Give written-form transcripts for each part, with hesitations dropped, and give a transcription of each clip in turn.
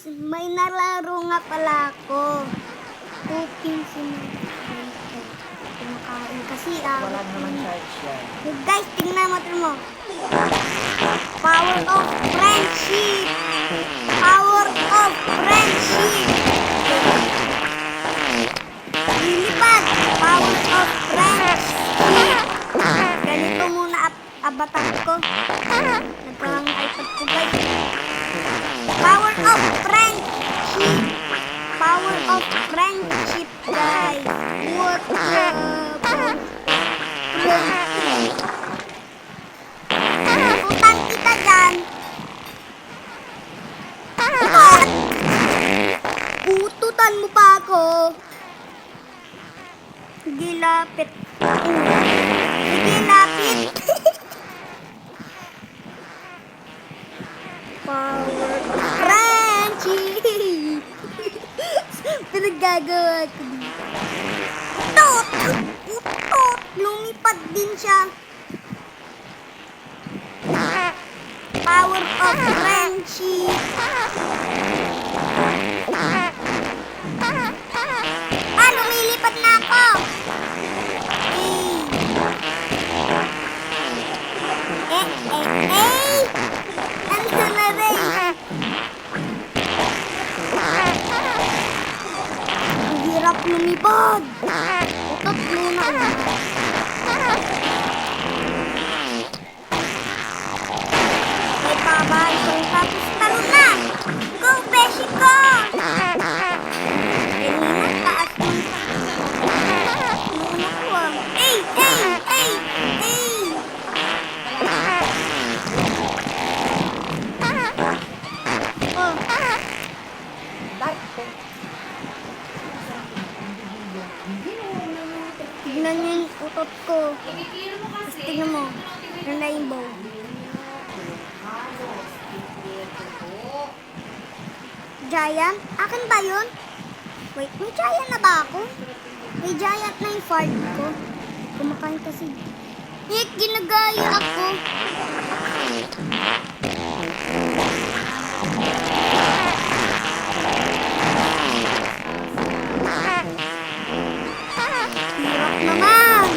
may nalaro nga pala ako. Cooking kumakain kasi Wala naman charge yan. Guys, tingnan mo. Power of friendship. Power of friendship. Lilipad. Power of friendship. Ganito muna abatak ko. Nagkarang iPad ko guys. Power of friendship. Power of friendship guys. What Tutan kita dyan. Ututan mo pa ako. Sige, lapit. Sige, lapit. Power of friendship. Pinagagawa ko dito. Utot! Utot! Lumipad din siya. Power of friendship. Lumilipad na ako. Ano na rin? Ang hirap lumipad. Utot muna. May babay ko. Tapos talo na. Go, Beshi, go! Taas mo. Muna ko ah. Ay! Oh. Tignan niyo yung utot ko. Tignan mo. Na rainbow. Giant? Akin ba yun? Wait, may giant na ba ako? May giant na yung fart ko. Kumakain kasi. Nick, ginagaya ako. Hirap naman.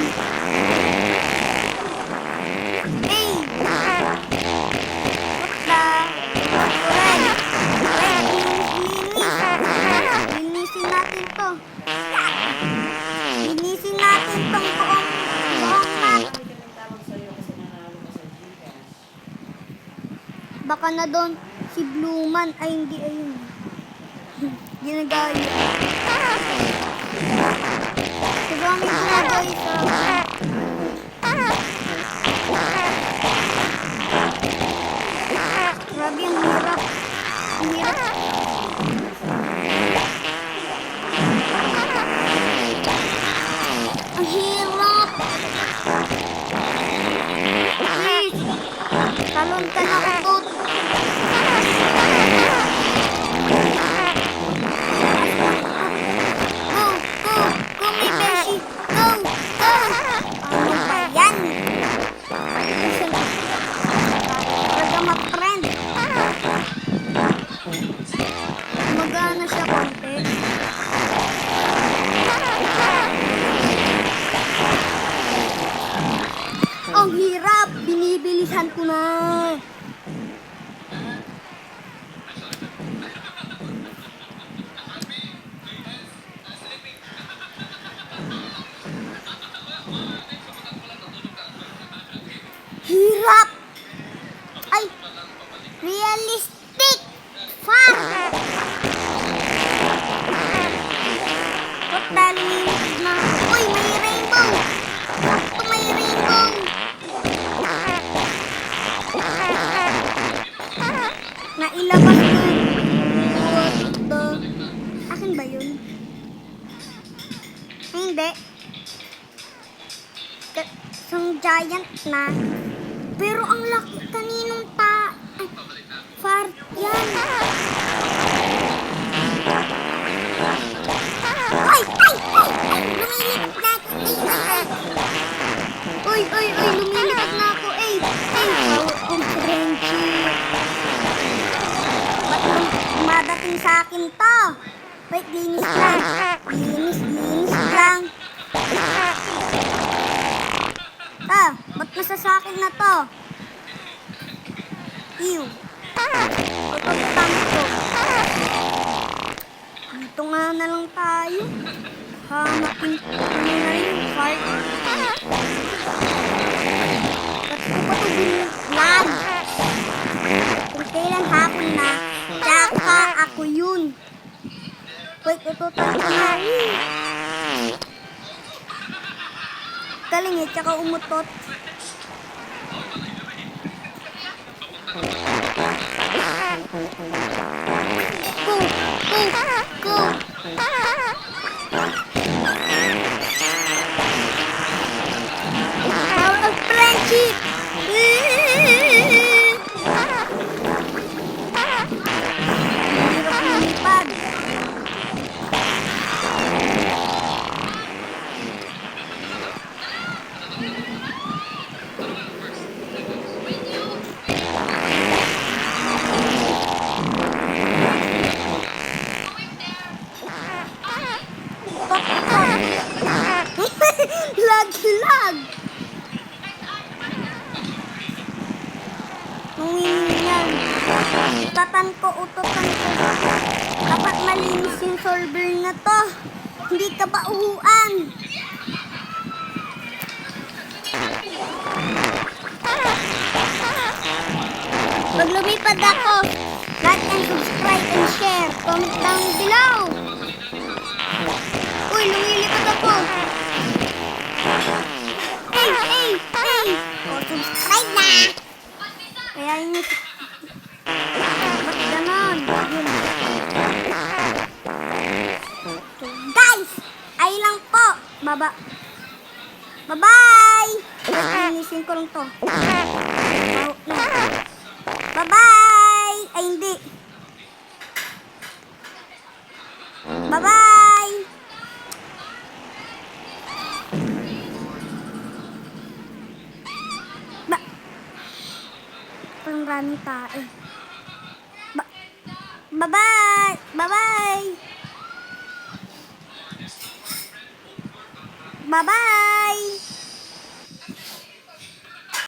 Hey! Linisin natin to. Linisin natin tong buong map. Baka na doon si Blueman. Ay, hindi. Ayun. Ginagaya. Siguro may ginagaya sa... Grabe, ang hirap. Ang hirap. Ang hirap. Please. Talon ka na utot. Go, may beshi. Go. Ano ba yan? Talaga ma-friend. Magana siya konti. Ang hirap. Binibilisan ko na. Hirap. Ay. Realistic. Fun. Ba't talimit na? Uy, may rainbow. Ito may rainbow. Nailabas ko. What the... Akin ba yun? Hindi. Isang giant na. Pero ang laki kaninong ay, fart yan. Ay! Lumilipad na ako. Uy, lumilipad na ako. Power of friendship. Ba't dumadating sa akin to. Wait, linis lang. Linis lang. Ba't nasa sa akin na to? Ew. Tututang ko. Dito nga na lang tayo. Hamakin ko na yung fart. Ba't ko pa ito biniglan? Kung kailan hapon na, tsaka ako yun. Wait, tututang ko na. Galing eh, tsaka umutot. Go! Power of friendship! Hirap lumipad. Lag! Nanginginan. Ututan ko. Dapat malinis yung solver na to. Hindi ka ba uhuan? Pag lumipad ako, like and subscribe and share. Comment down below. Uy, lumilipad ako. Hey! O, subscribe na! Kaya yun. Ba't ganon? Yun. Okay, guys! Ay lang po! Bye-bye! Linisin ko lang to. Bye-bye! Ay, hindi. Bye-bye! Parang maraming tae. Bye-bye! Bye-bye! Bye-bye!